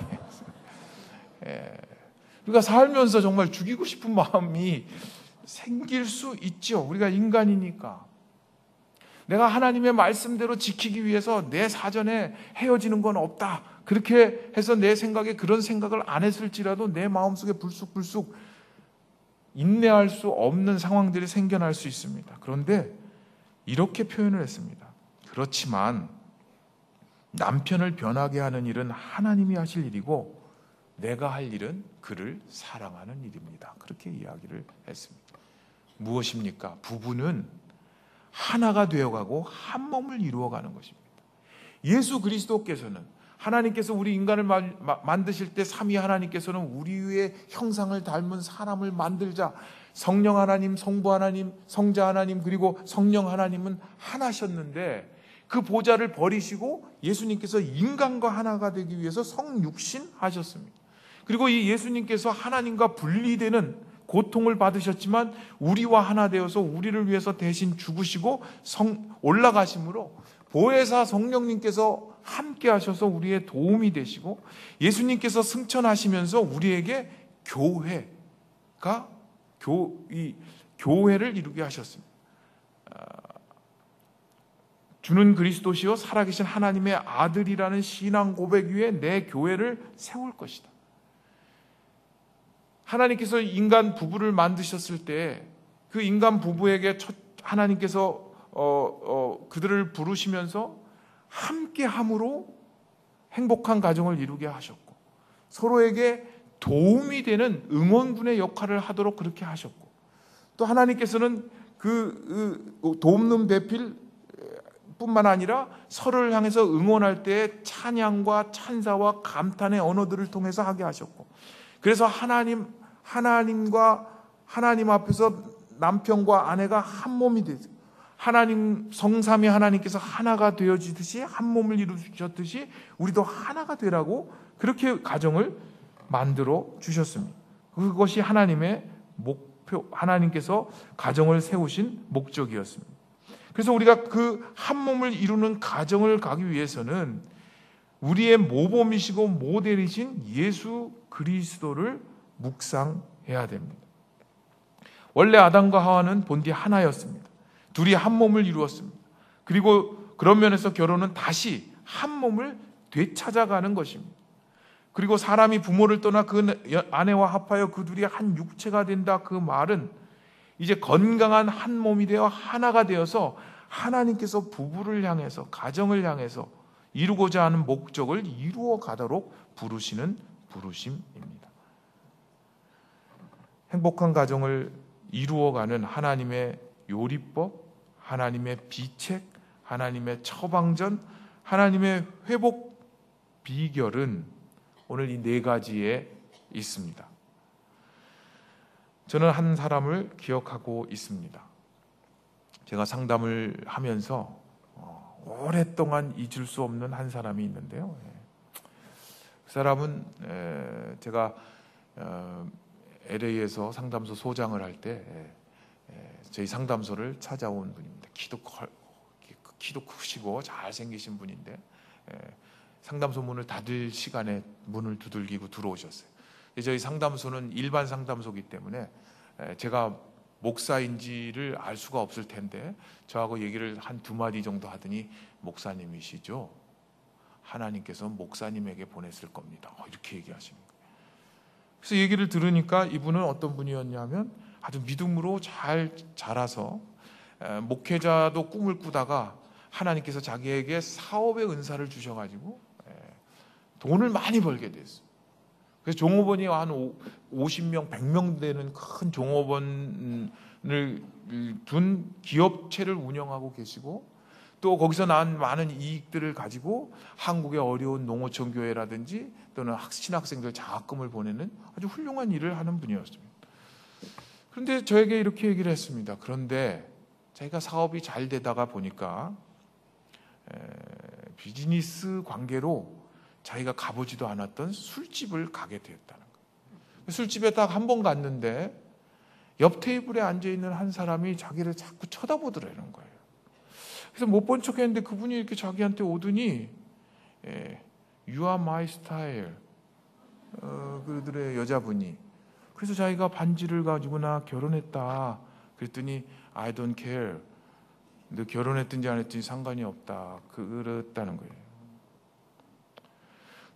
우리가 살면서 정말 죽이고 싶은 마음이 생길 수 있죠. 우리가 인간이니까. 내가 하나님의 말씀대로 지키기 위해서 내 사전에 헤어지는 건 없다. 그렇게 해서 내 생각에 그런 생각을 안 했을지라도 내 마음속에 불쑥불쑥 인내할 수 없는 상황들이 생겨날 수 있습니다. 그런데 이렇게 표현을 했습니다. 그렇지만 남편을 변하게 하는 일은 하나님이 하실 일이고 내가 할 일은 그를 사랑하는 일입니다. 그렇게 이야기를 했습니다. 무엇입니까? 부부는 하나가 되어가고 한 몸을 이루어가는 것입니다. 예수 그리스도께서는, 하나님께서 우리 인간을 만드실 때 삼위 하나님께서는 우리의 형상을 닮은 사람을 만들자, 성령 하나님, 성부 하나님, 성자 하나님, 그리고 성령 하나님은 하나셨는데 그 보좌를 버리시고 예수님께서 인간과 하나가 되기 위해서 성육신 하셨습니다. 그리고 이 예수님께서 하나님과 분리되는 고통을 받으셨지만 우리와 하나 되어서 우리를 위해서 대신 죽으시고 올라가심으로 보혜사 성령님께서 함께 하셔서 우리의 도움이 되시고 예수님께서 승천하시면서 우리에게 교회를 이루게 하셨습니다. 주는 그리스도시요 살아계신 하나님의 아들이라는 신앙 고백 위에 내 교회를 세울 것이다. 하나님께서 인간 부부를 만드셨을 때 그 인간 부부에게 하나님께서 그들을 부르시면서 함께함으로 행복한 가정을 이루게 하셨고, 서로에게 도움이 되는 응원군의 역할을 하도록 그렇게 하셨고, 또 하나님께서는 그 돕는 배필 뿐만 아니라 서로를 향해서 응원할 때 찬양과 찬사와 감탄의 언어들을 통해서 하게 하셨고, 그래서 하나님 앞에서 남편과 아내가 한 몸이 되죠. 하나님 성삼위 하나님께서 하나가 되어지듯이 한 몸을 이루셨듯이 우리도 하나가 되라고 그렇게 가정을 만들어 주셨습니다. 그것이 하나님의 목표, 하나님께서 가정을 세우신 목적이었습니다. 그래서 우리가 그 한 몸을 이루는 가정을 가기 위해서는 우리의 모범이시고 모델이신 예수 그리스도를 묵상해야 됩니다. 원래 아담과 하와는 본디 하나였습니다. 둘이 한 몸을 이루었습니다. 그리고 그런 면에서 결혼은 다시 한 몸을 되찾아가는 것입니다. 그리고 사람이 부모를 떠나 그 아내와 합하여 그 둘이 한 육체가 된다, 그 말은 이제 건강한 한 몸이 되어 하나가 되어서 하나님께서 부부를 향해서, 가정을 향해서 이루고자 하는 목적을 이루어 가도록 부르시는 부르심입니다. 행복한 가정을 이루어가는 하나님의 요리법, 하나님의 비책, 하나님의 처방전, 하나님의 회복 비결은 오늘 이 네 가지에 있습니다. 저는 한 사람을 기억하고 있습니다. 제가 상담을 하면서 오랫동안 잊을 수 없는 한 사람이 있는데요. 그 사람은 제가 LA에서 상담소 소장을 할 때 저희 상담소를 찾아온 분입니다. 키도 크시고 잘생기신 분인데 상담소 문을 닫을 시간에 문을 두들기고 들어오셨어요. 저희 상담소는 일반 상담소이기 때문에 제가 목사인지를 알 수가 없을 텐데 저하고 얘기를 한 두 마디 정도 하더니 목사님이시죠? 하나님께서 목사님에게 보냈을 겁니다. 이렇게 얘기하십니다. 그래서 얘기를 들으니까 이분은 어떤 분이었냐면 아주 믿음으로 잘 자라서 목회자도 꿈을 꾸다가 하나님께서 자기에게 사업의 은사를 주셔가지고 돈을 많이 벌게 됐어요. 그래서 종업원이 한 50명, 100명 되는 큰 종업원을 둔 기업체를 운영하고 계시고, 또 거기서 난 많은 이익들을 가지고 한국의 어려운 농어촌 교회라든지 또는 신학생들 장학금을 보내는 아주 훌륭한 일을 하는 분이었습니다. 그런데 저에게 이렇게 얘기를 했습니다. 그런데 자기가 사업이 잘 되다가 보니까 비즈니스 관계로 자기가 가보지도 않았던 술집을 가게 되었다는 거예요. 술집에 딱 한 번 갔는데 옆 테이블에 앉아있는 한 사람이 자기를 자꾸 쳐다보더라는 거예요. 그래서 못 본 척 했는데 그분이 이렇게 자기한테 오더니 You are my style 그러더래요, 여자분이. 그래서 자기가 반지를 가지고 나 결혼했다 그랬더니 I don't care, 너 결혼했든지 안 했든지 상관이 없다 그랬다는 거예요.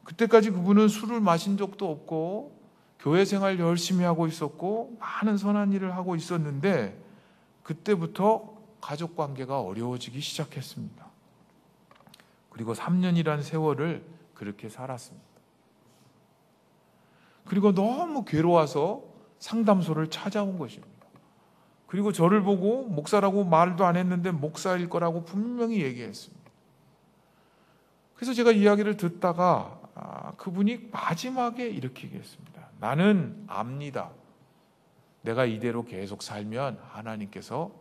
그때까지 그분은 술을 마신 적도 없고 교회 생활 열심히 하고 있었고 많은 선한 일을 하고 있었는데 그때부터 가족 관계가 어려워지기 시작했습니다. 그리고 3년이라는 세월을 그렇게 살았습니다. 그리고 너무 괴로워서 상담소를 찾아온 것입니다. 그리고 저를 보고 목사라고 말도 안 했는데 목사일 거라고 분명히 얘기했습니다. 그래서 제가 이야기를 듣다가 그분이 마지막에 이렇게 얘기했습니다. 나는 압니다. 내가 이대로 계속 살면 하나님께서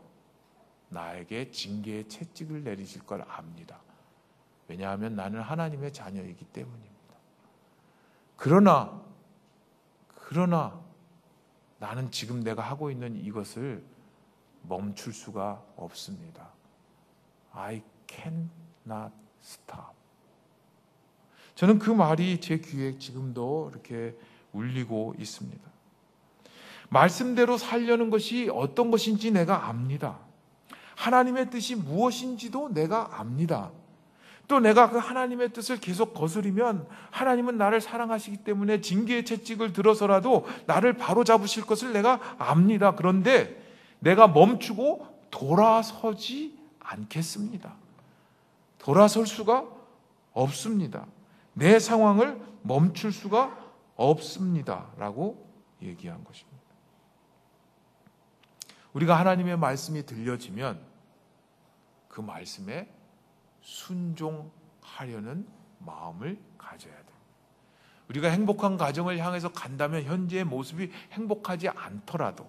나에게 징계의 채찍을 내리실 걸 압니다. 왜냐하면 나는 하나님의 자녀이기 때문입니다. 그러나 나는 지금 내가 하고 있는 이것을 멈출 수가 없습니다. I cannot stop. 저는 그 말이 제 귀에 지금도 이렇게 울리고 있습니다. 말씀대로 살려는 것이 어떤 것인지 내가 압니다. 하나님의 뜻이 무엇인지도 내가 압니다. 또 내가 그 하나님의 뜻을 계속 거스르면 하나님은 나를 사랑하시기 때문에 징계의 채찍을 들어서라도 나를 바로잡으실 것을 내가 압니다. 그런데 내가 멈추고 돌아서지 않겠습니다. 돌아설 수가 없습니다. 내 상황을 멈출 수가 없습니다. 라고 얘기한 것입니다. 우리가 하나님의 말씀이 들려지면 그 말씀에 순종하려는 마음을 가져야 돼요. 우리가 행복한 가정을 향해서 간다면 현재의 모습이 행복하지 않더라도,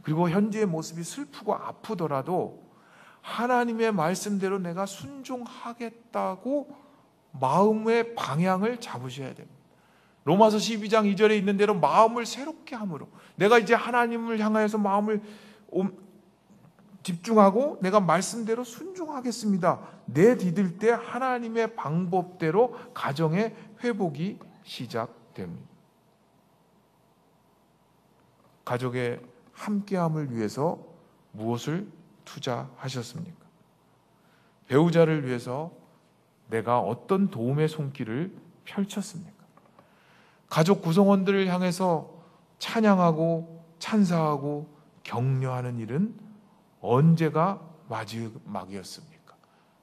그리고 현재의 모습이 슬프고 아프더라도 하나님의 말씀대로 내가 순종하겠다고 마음의 방향을 잡으셔야 됩니다. 로마서 12장 2절에 있는 대로 마음을 새롭게 함으로, 내가 이제 하나님을 향하여서 마음을 집중하고 내가 말씀대로 순종하겠습니다. 내디딜 때 하나님의 방법대로 가정의 회복이 시작됩니다. 가족의 함께함을 위해서 무엇을 투자하셨습니까? 배우자를 위해서 내가 어떤 도움의 손길을 펼쳤습니까? 가족 구성원들을 향해서 찬양하고 찬사하고 격려하는 일은 언제가 마지막이었습니까?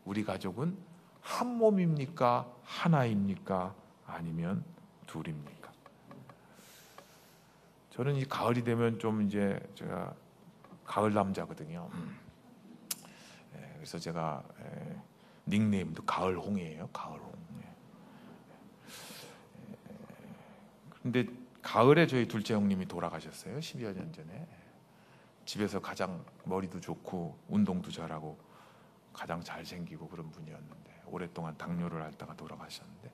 우리 가족은 한 몸입니까? 하나입니까? 아니면 둘입니까? 저는 이 가을이 되면 좀 이제 제가 가을 남자거든요. 그래서 제가 닉네임도 가을홍이에요. 가을홍. 근데 가을에 저희 둘째 형님이 돌아가셨어요. 10여 년 전에. 집에서 가장 머리도 좋고 운동도 잘하고 가장 잘생기고 그런 분이었는데 오랫동안 당뇨를 앓다가 돌아가셨는데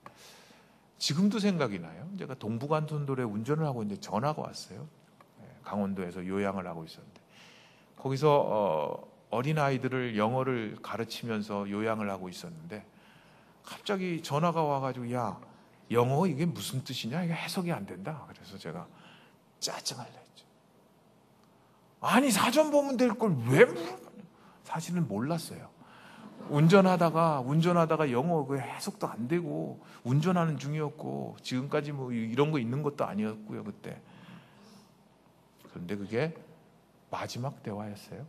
지금도 생각이 나요. 제가 동부간선도로에 운전을 하고 있는데 전화가 왔어요. 강원도에서 요양을 하고 있었는데 거기서 어린아이들을 영어를 가르치면서 요양을 하고 있었는데 갑자기 전화가 와가지고 야, 영어 이게 무슨 뜻이냐? 이게 해석이 안 된다. 그래서 제가 짜증을 냈죠. 아니 사전 보면 될 걸 왜 물어? 사실은 몰랐어요. 운전하다가 영어 그 해석도 안 되고 운전하는 중이었고 지금까지 뭐 이런 거 있는 것도 아니었고요 그때. 그런데 그게 마지막 대화였어요.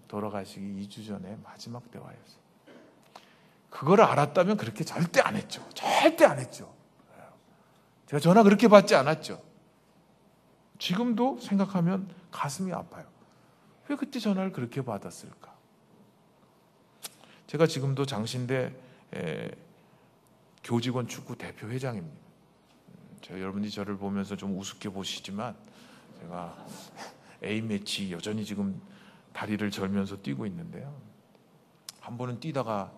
돌아가시기 2주 전에 마지막 대화였어요. 그걸 알았다면 그렇게 절대 안 했죠. 절대 안 했죠. 제가 전화 그렇게 받지 않았죠. 지금도 생각하면 가슴이 아파요. 왜 그때 전화를 그렇게 받았을까? 제가 지금도 장신대 교직원 축구 대표 회장입니다. 여러분이 저를 보면서 좀 우습게 보시지만 제가 A매치 여전히 지금 다리를 절면서 뛰고 있는데요. 한 번은 뛰다가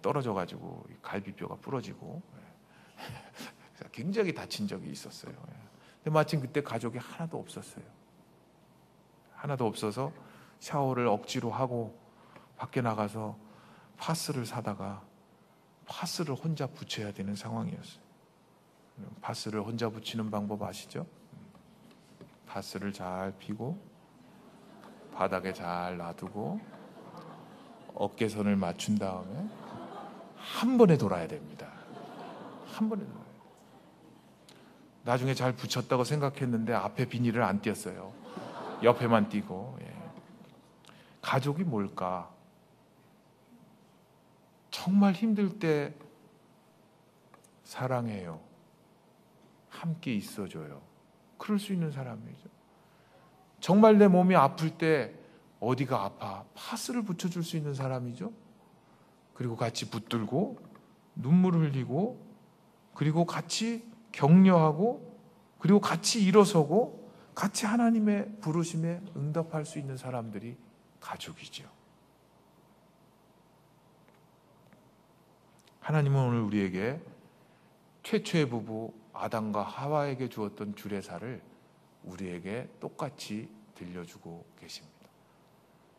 떨어져가지고 갈비뼈가 부러지고 굉장히 다친 적이 있었어요. 근데 마침 그때 가족이 하나도 없었어요. 하나도 없어서 샤워를 억지로 하고 밖에 나가서 파스를 사다가 파스를 혼자 붙여야 되는 상황이었어요. 파스를 혼자 붙이는 방법 아시죠? 파스를 잘 피고 바닥에 잘 놔두고 어깨선을 맞춘 다음에 한 번에 돌아야 됩니다. 한 번에 돌아야 돼요. 나중에 잘 붙였다고 생각했는데 앞에 비닐을 안 띄었어요. 옆에만 띄고. 가족이 뭘까? 정말 힘들 때 사랑해요. 함께 있어줘요. 그럴 수 있는 사람이죠. 정말 내 몸이 아플 때 어디가 아파? 파스를 붙여줄 수 있는 사람이죠. 그리고 같이 붙들고 눈물을 흘리고 그리고 같이 격려하고 그리고 같이 일어서고 같이 하나님의 부르심에 응답할 수 있는 사람들이 가족이죠. 하나님은 오늘 우리에게 최초의 부부 아담과 하와에게 주었던 주례사를 우리에게 똑같이 들려주고 계십니다.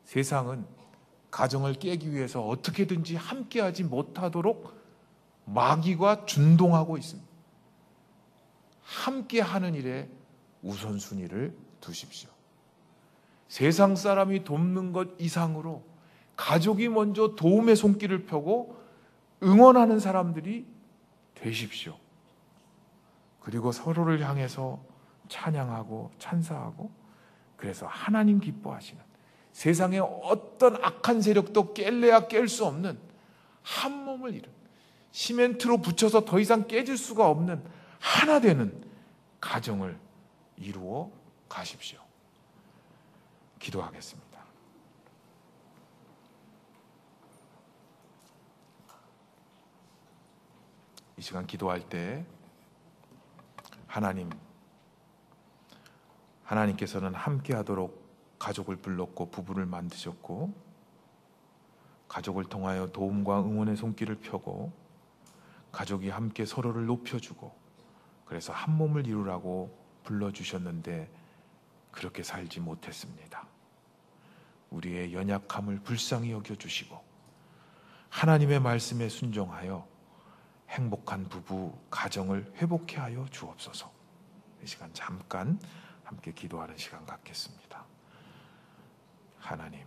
세상은 가정을 깨기 위해서 어떻게든지 함께하지 못하도록 마귀가 준동하고 있습니다. 함께하는 일에 우선순위를 두십시오. 세상 사람이 돕는 것 이상으로 가족이 먼저 도움의 손길을 펴고 응원하는 사람들이 되십시오. 그리고 서로를 향해서 찬양하고 찬사하고, 그래서 하나님 기뻐하시는, 세상의 어떤 악한 세력도 깰래야 깰 수 없는 한 몸을 이룬, 시멘트로 붙여서 더 이상 깨질 수가 없는 하나 되는 가정을 이루어 가십시오. 기도하겠습니다. 이 시간 기도할 때 하나님께서는 함께 하도록 가족을 불렀고 부부를 만드셨고, 가족을 통하여 도움과 응원의 손길을 펴고, 가족이 함께 서로를 높여주고, 그래서 한 몸을 이루라고 불러주셨는데 그렇게 살지 못했습니다. 우리의 연약함을 불쌍히 여겨주시고 하나님의 말씀에 순종하여 행복한 부부 가정을 회복케 하여 주옵소서. 이 시간 잠깐 함께 기도하는 시간 갖겠습니다. 하나님,